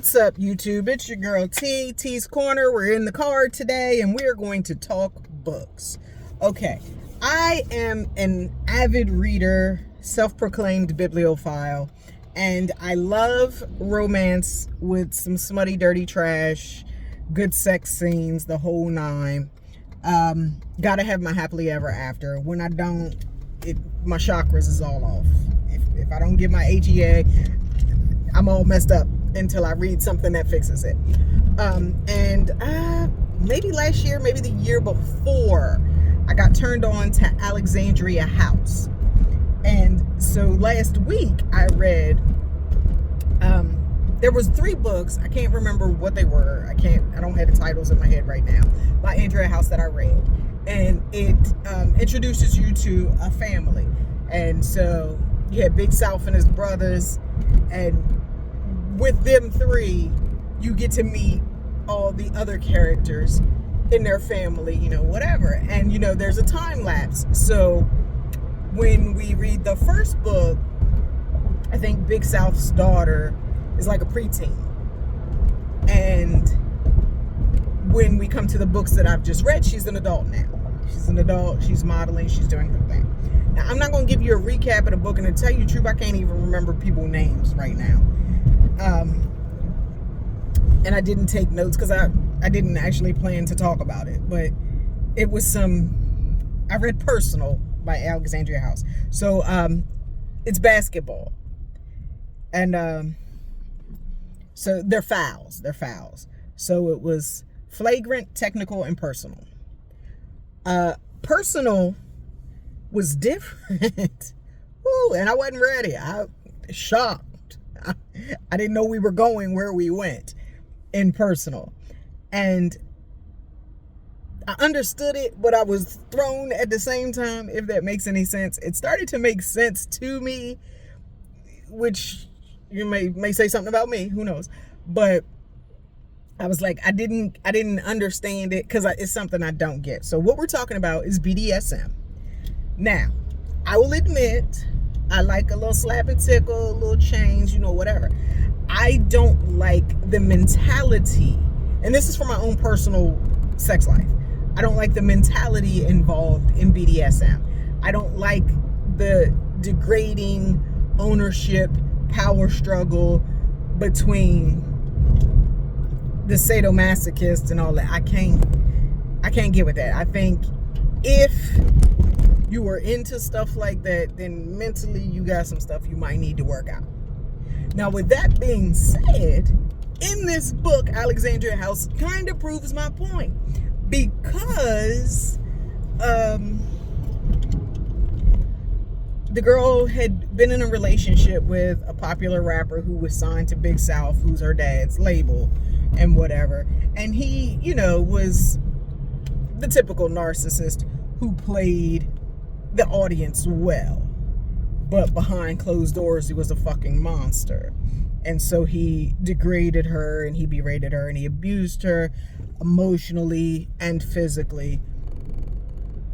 What's up, YouTube? It's your girl T, T's Corner. We're in the car today and we're going to talk books. Okay, I am an avid reader, self-proclaimed bibliophile, and I love romance with some smutty, dirty trash, good sex scenes, the whole nine. Gotta have my happily ever after. When I don't, my chakras is all off. If I don't get my HEA, I'm all messed up until I read something that fixes it. Maybe last year, maybe the year before, I got turned on to Alexandria House. And so last week I read, there was 3 books. I can't remember what they were. I don't have the titles in my head right now, by Andrea House that I read. And it introduces you to a family. And so you had Big South and his brothers, and with them 3, you get to meet all the other characters in their family, whatever. And, there's a time lapse. So when we read the first book, I think Big South's daughter is like a preteen. And when we come to the books that I've just read, she's an adult now. She's an adult, she's modeling, she's doing her thing. Now, I'm not going to give you a recap of the book, and to tell you the truth, I can't even remember people's names right now. And I didn't take notes because I didn't actually plan to talk about it, but it was I read Personal by Alexandria House. So it's basketball, and so they're fouls. So it was flagrant, technical, and personal. Personal was different. Ooh, and I wasn't ready. I shocked. I didn't know we were going where we went in Personal. And I understood it, but I was thrown at the same time, if that makes any sense. It started to make sense to me, which you may say something about me, who knows. But I was like, I didn't understand it because it's something I don't get. So what we're talking about is BDSM. Now, I will admit, I like a little slap and tickle, a little change, whatever. I don't like the mentality, and this is for my own personal sex life. I don't like the mentality involved in BDSM. I don't like the degrading ownership, power struggle between the sadomasochist and all that. I can't get with that. I think if you are into stuff like that, then mentally you got some stuff you might need to work out. Now, with that being said, in this book, Alexandria House kind of proves my point, because the girl had been in a relationship with a popular rapper who was signed to Big South, who's her dad's label and whatever. And he, was the typical narcissist who played the audience well, but behind closed doors he was a fucking monster. And so he degraded her, and he berated her, and he abused her emotionally and physically.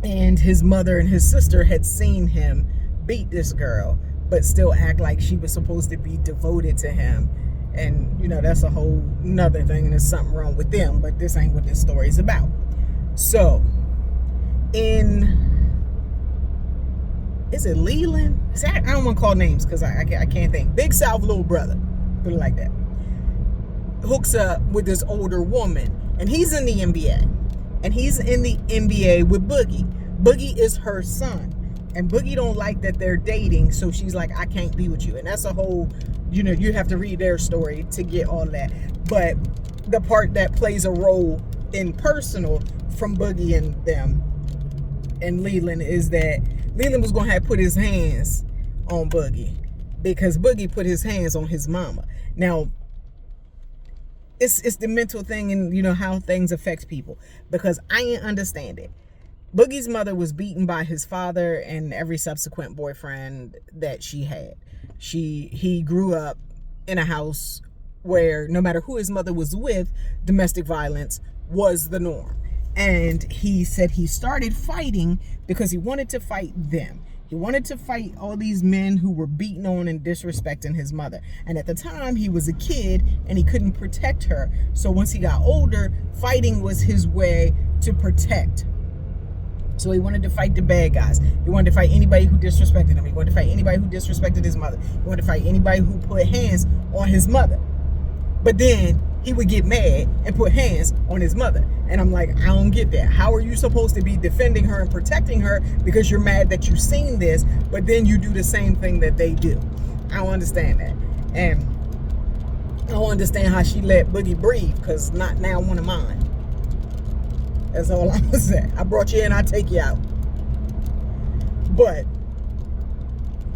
And his mother and his sister had seen him beat this girl, but still act like she was supposed to be devoted to him. And that's a whole nother thing, and there's something wrong with them, but this ain't what this story is about. So is it Leland? I don't want to call names because I can't think. Big South little brother, put it like that, hooks up with this older woman, and he's in the NBA. And he's in the NBA with Boogie. Boogie is her son. And Boogie don't like that they're dating, so she's like, I can't be with you. And that's a whole, you have to read their story to get all that. But the part that plays a role in Personal from Boogie and them and Leland is that Leland was going to have put his hands on Boogie because Boogie put his hands on his mama. Now, it's the mental thing, and how things affect people, because I ain't understand it. Boogie's mother was beaten by his father and every subsequent boyfriend that she had. He grew up in a house where no matter who his mother was with, domestic violence was the norm. And he said he started fighting because he wanted to fight them. He wanted to fight all these men who were beating on and disrespecting his mother. And at the time, he was a kid and he couldn't protect her. So once he got older, fighting was his way to protect. So he wanted to fight the bad guys. He wanted to fight anybody who disrespected him. He wanted to fight anybody who disrespected his mother. He wanted to fight anybody who put hands on his mother. But then he would get mad and put hands on his mother. And I'm like, I don't get that. How are you supposed to be defending her and protecting her because you're mad that you've seen this, but then you do the same thing that they do? I don't understand that. And I don't understand how she let Boogie breathe, because not now one of mine. That's all I'm gonna say. I brought you in, I take you out. But,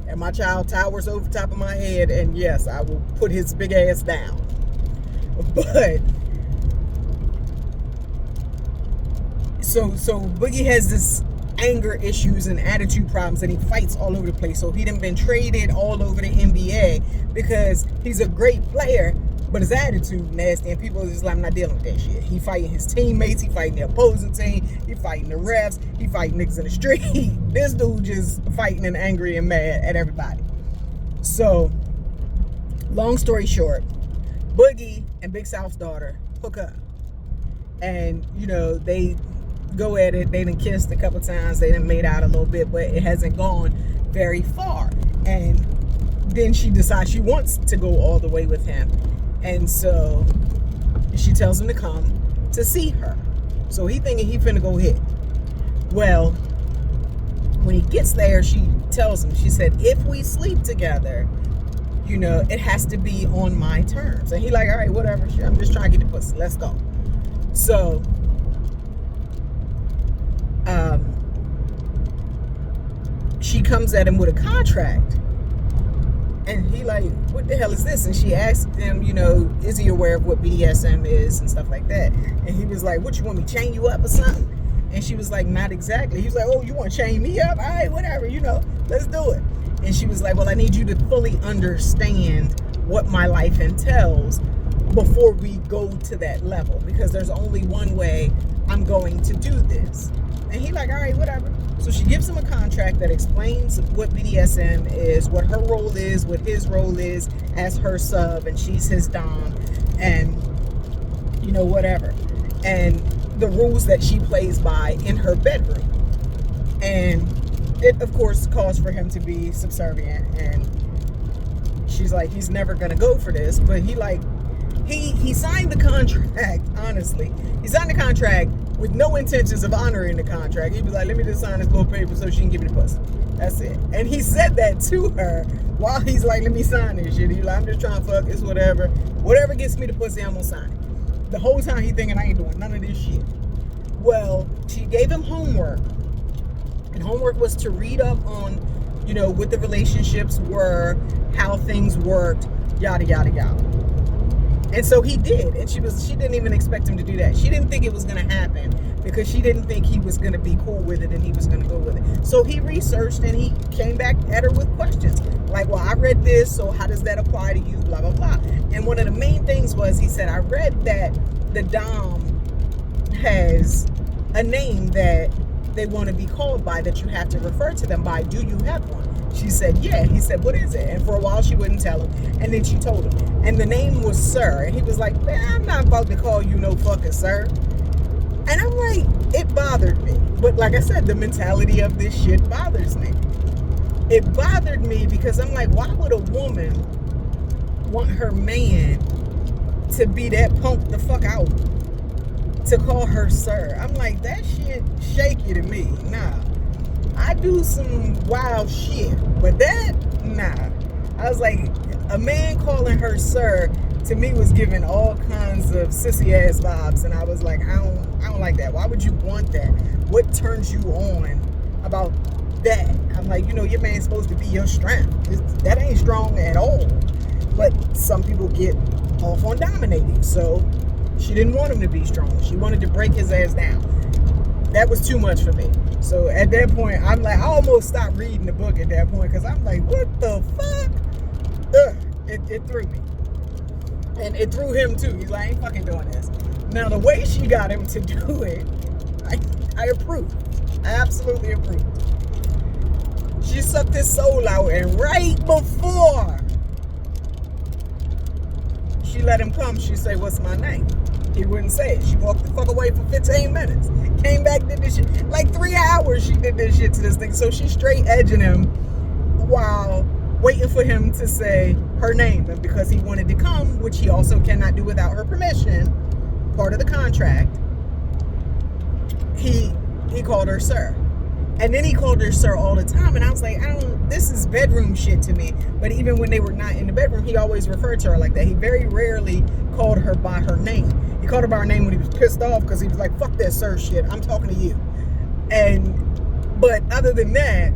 and my child towers over top of my head, and yes, I will put his big ass down. But so Boogie has this anger issues and attitude problems, and he fights all over the place. So he done been traded all over the NBA because he's a great player, but his attitude nasty, and people are just like, I'm not dealing with that shit. He fighting his teammates, he fighting the opposing team, he fighting the refs, he fighting niggas in the street. This dude just fighting and angry and mad at everybody. So long story short, Boogie and Big South's daughter hook up, and you know, they go at it. They done kissed a couple times, they done made out a little bit, but it hasn't gone very far. And then she decides she wants to go all the way with him, and so she tells him to come to see her. So he thinking he finna go hit. Well, when he gets there, she tells him, she said, if we sleep together, you know, it has to be on my terms. And he like, all right, whatever. I'm just trying to get the pussy. Let's go. So, she comes at him with a contract. And he like, what the hell is this? And she asked him, you know, is he aware of what BDSM is and stuff like that? And he was like, what, you want me to chain you up or something? And she was like, not exactly. He was like, oh, you want to chain me up? All right, whatever, you know, let's do it. And she was like, well, I need you to fully understand what my life entails before we go to that level, because there's only one way I'm going to do this. And he like, all right, whatever. So she gives him a contract that explains what BDSM is, what her role is, what his role is as her sub, and she's his dom, and, you know, whatever. And the rules that she plays by in her bedroom. And it, of course, calls for him to be subservient. And she's like, he's never going to go for this. But he like, he signed the contract, honestly. He signed the contract with no intentions of honoring the contract. He was like, let me just sign this little paper so she can give me the pussy. That's it. And he said that to her while he's like, let me sign this shit. He's like, I'm just trying to fuck, it's whatever. Whatever gets me the pussy, I'm going to sign it. The whole time he thinking, I ain't doing none of this shit. Well, she gave him homework. And homework was to read up on, you know, what the relationships were, how things worked, yada, yada, yada. And so he did. And she didn't even expect him to do that. She didn't think it was going to happen because she didn't think he was going to be cool with it and he was going to go with it. So he researched and he came back at her with questions. Like, well, I read this, so how does that apply to you, blah, blah, blah. And one of the main things was, he said, I read that the dom has a name that they want to be called by, that you have to refer to them by. Do you have one? She said, yeah. He said, what is it? And for a while she wouldn't tell him. And then she told him. And the name was Sir. And he was like, man, I'm not about to call you no fucking sir. And I'm like, it bothered me. But like I said, the mentality of this shit bothers me. It bothered me because I'm like, why would a woman want her man to be that punk the fuck out to call her sir? I'm like, that shit shaky to me. Nah. I do some wild shit, but that, nah. I was like, a man calling her sir to me was giving all kinds of sissy ass vibes, and I was like, I don't like that. Why would you want that? What turns you on about that? I'm like, you know, your man's supposed to be your strength. That ain't strong at all. But some people get off on dominating, so she didn't want him to be strong. She wanted to break his ass down. That was too much for me. So at that point, I'm like, I almost stopped reading the book at that point, because I'm like, what the fuck? It threw me. And it threw him too. He's like, I ain't fucking doing this. Now, the way she got him to do it, I approve. I absolutely approve. She sucked his soul out, and right before she let him come, she said, "What's my name?" He wouldn't say it. She walked the fuck away for 15 minutes. Came back, did this shit. Like 3 hours she did this shit to this thing. So she's straight edging him while waiting for him to say her name. And because he wanted to come, which he also cannot do without her permission, part of the contract, he called her sir. And then he called her sir all the time. And I was like, this is bedroom shit to me. But even when they were not in the bedroom, he always referred to her like that. He very rarely called her by her name. He called her by her name when he was pissed off because he was like, fuck that sir shit. I'm talking to you. But other than that,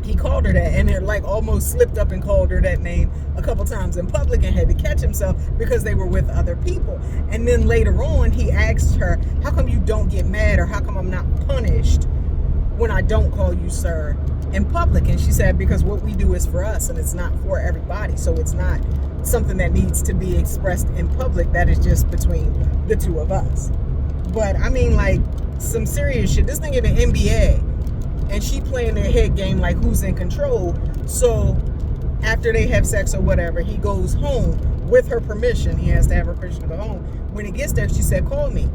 he called her that, and it like almost slipped up and called her that name a couple times in public and had to catch himself because they were with other people. And then later on, he asked her, how come you don't get mad, or how come I'm not punished when I don't call you sir in public? And she said, because what we do is for us and it's not for everybody. So it's not something that needs to be expressed in public. That is just between the two of us. But I mean, like, some serious shit. This thing in the NBA, and she playing their head game like who's in control. So after they have sex or whatever, he goes home with her permission. He has to have her permission to go home. When he gets there, she said, call me.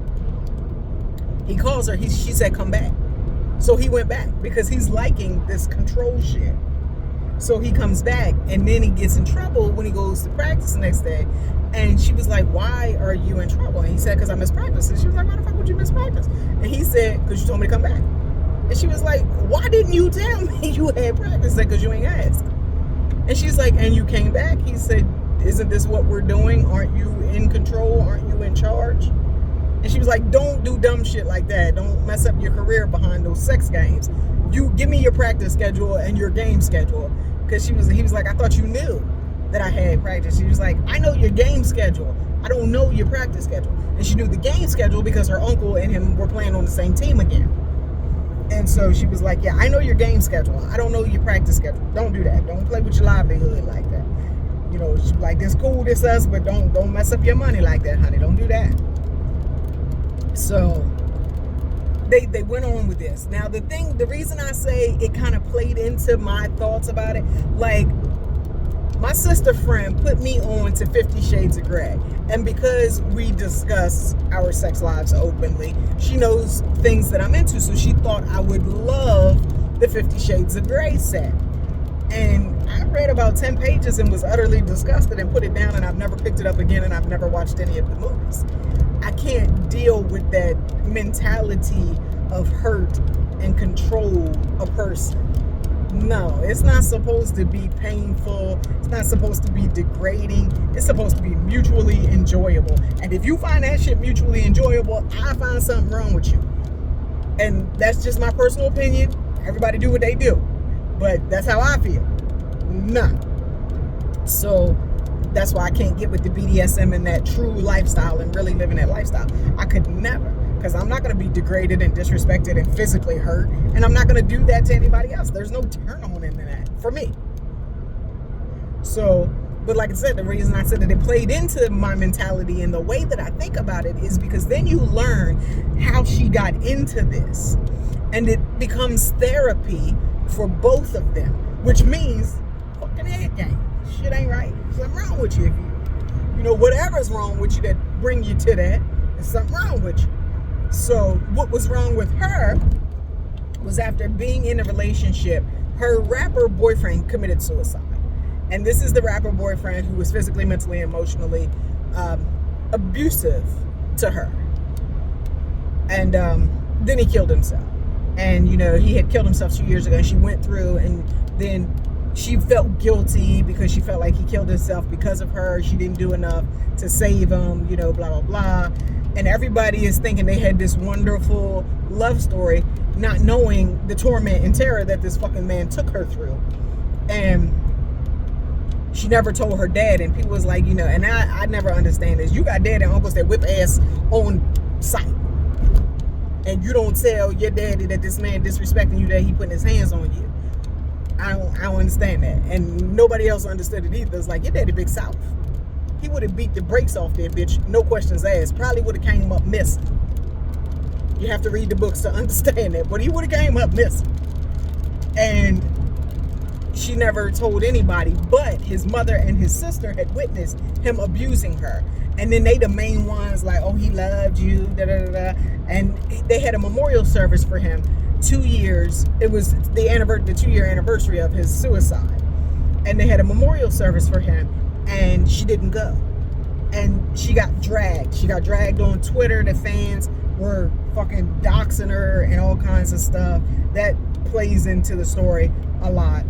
He calls her. She said, come back. So he went back because he's liking this control shit. So he comes back, and then he gets in trouble when he goes to practice the next day. And she was like, why are you in trouble? And he said, because I missed practice. And she was like, why the fuck would you miss practice? And he said, because you told me to come back. And she was like, why didn't you tell me you had practice? He said, because you ain't asked. And she's like, and you came back? He said, isn't this what we're doing? Aren't you in control? Aren't you in charge? And she was like, don't do dumb shit like that. Don't mess up your career behind those sex games. You give me your practice schedule and your game schedule. Because he was like, I thought you knew that I had practice. She was like, I know your game schedule. I don't know your practice schedule. And she knew the game schedule because her uncle and him were playing on the same team again. And so she was like, yeah, I know your game schedule. I don't know your practice schedule. Don't do that. Don't play with your livelihood like that. You know, she like, this cool, this us, but don't mess up your money like that, honey. Don't do that. So they went on with this. Now the reason I say it kind of played into my thoughts about it, like, my sister friend put me on to 50 Shades of Grey. And because we discuss our sex lives openly, she knows things that I'm into. So she thought I would love the 50 Shades of Grey set. And I read about 10 pages and was utterly disgusted and put it down, and I've never picked it up again, and I've never watched any of the movies. I can't deal with that mentality of hurt and control a person. No, it's not supposed to be painful. It's not supposed to be degrading. It's supposed to be mutually enjoyable. And if you find that shit mutually enjoyable, I find something wrong with you. And that's just my personal opinion. Everybody do what they do. But that's how I feel. Nah. So that's why I can't get with the BDSM and that true lifestyle and really living that lifestyle. I could never. Because I'm not going to be degraded and disrespected and physically hurt. And I'm not going to do that to anybody else. There's no turn on in that for me. So, but like I said, the reason I said that it played into my mentality and the way that I think about it is because then you learn how she got into this. And it becomes therapy for both of them. Which means, fucking head game. Shit ain't right. Something wrong with you. If you know, whatever's wrong with you that bring you to that, there's something wrong with you. So what was wrong with her was after being in a relationship, her rapper boyfriend committed suicide. And this is the rapper boyfriend who was physically, mentally, emotionally abusive to her. And then he killed himself. And, you know, he had killed himself 2 years ago. And she went through, and then she felt guilty because she felt like he killed himself because of her. She didn't do enough to save him, you know, blah, blah, blah. And everybody is thinking they had this wonderful love story, not knowing the torment and terror that this fucking man took her through. And she never told her dad. And people was like, you know, and I never understand this. You got dad and uncles that whip ass on sight. And you don't tell your daddy that this man disrespecting you, that he putting his hands on you. I don't understand that. And nobody else understood it either. It's like, your daddy Big South. He would have beat the brakes off that bitch, no questions asked. Probably would have came up missing. You have to read the books to understand that. But he would have came up missing. And she never told anybody, but his mother and his sister had witnessed him abusing her. And then they the main ones, like, oh, he loved you, da da da da. And they had a memorial service for him 2 years. It was the 2-year anniversary of his suicide. And they had a memorial service for him, and she didn't go. And she got dragged. She got dragged on Twitter. The fans were fucking doxing her and all kinds of stuff. That plays into the story a lot.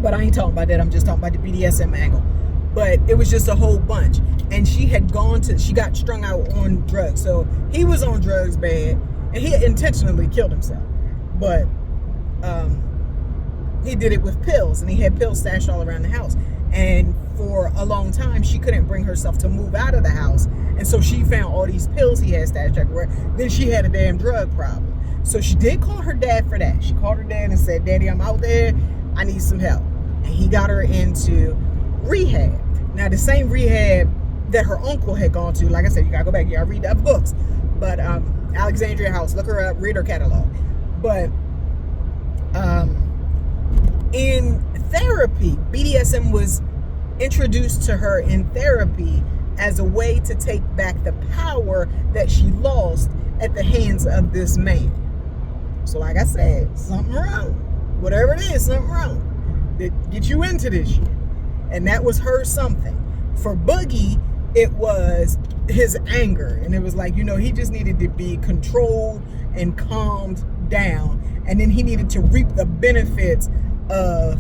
But I ain't talking about that. I'm just talking about the BDSM angle. But it was just a whole bunch. And she got strung out on drugs. So he was on drugs bad. And he intentionally killed himself. But he did it with pills. And he had pills stashed all around the house. And for a long time, she couldn't bring herself to move out of the house. And so she found all these pills he had stashed everywhere. Then she had a damn drug problem. So she did call her dad for that. She called her dad and said, Daddy, I'm out there. I need some help. And he got her into rehab. Now, the same rehab that her uncle had gone to. Like I said, you gotta go back. You gotta read the books. But Alexandria House, look her up, read her catalog. But in therapy, BDSM was introduced to her in therapy as a way to take back the power that she lost at the hands of this man. So like I said, something wrong. Whatever it is, something wrong. That get you into this shit. And that was her something. For Boogie, it was his anger. And it was like, he just needed to be controlled and calmed down. And then he needed to reap the benefits of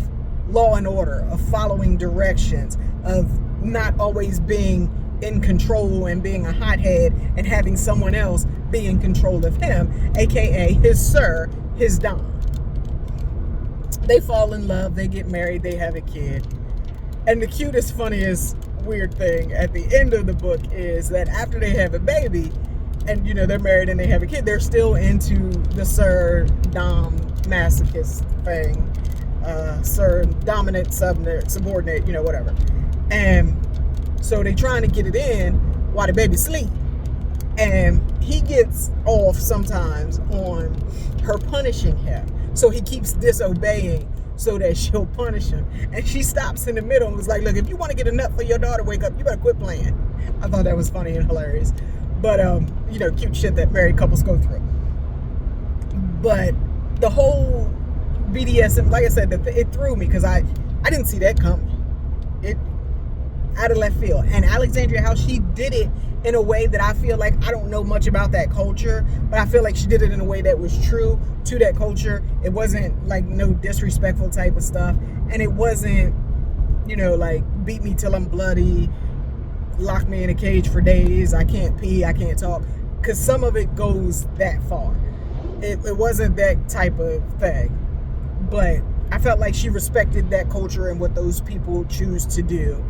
law and order, of following directions, of not always being in control and being a hothead and having someone else be in control of him, aka his dom. They fall in love, they get married, they have a kid. And the cutest, funniest, weird thing at the end of the book is that after they have a baby and they're married and they have a kid, they're still into the Sir Dom masochist thing. Sir dominant, subordinate, whatever. And so they trying to get it in while the baby sleep. And he gets off sometimes on her punishing him. So he keeps disobeying so that she'll punish him. And she stops in the middle and was like, look, if you want to get a nut for your daughter wake up, you better quit playing. I thought that was funny and hilarious. But, cute shit that married couples go through. But the whole BDSM, like I said, it threw me because I didn't see that coming. It out of left field. And Alexandria House, she did it in a way that I feel like I don't know much about that culture, but I feel like she did it in a way that was true to that culture. It wasn't like no disrespectful type of stuff, and it wasn't like beat me till I'm bloody, lock me in a cage for days, I can't pee, I can't talk, because some of it goes that far. It wasn't that type of thing. But I felt like she respected that culture and what those people choose to do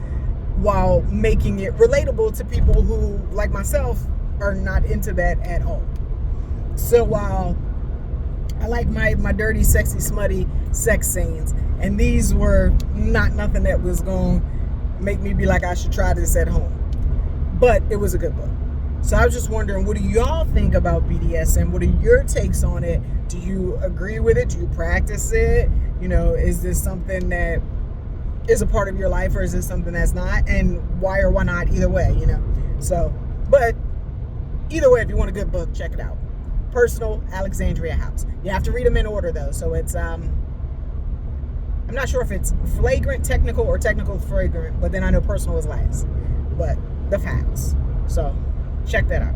while making it relatable to people who, like myself, are not into that at all. So while I like my dirty, sexy, smutty sex scenes, and these were not nothing that was going to make me be like, I should try this at home. But it was a good book. So I was just wondering, what do y'all think about BDSM? What are your takes on it? Do you agree with it? Do you practice it? Is this something that is a part of your life, or is this something that's not? And why or why not? Either way, So, but either way, if you want a good book, check it out. Personal, Alexandria House. You have to read them in order though. So it's I'm not sure if it's flagrant technical or technical flagrant, but then I know personal is last. But the facts. So check that out.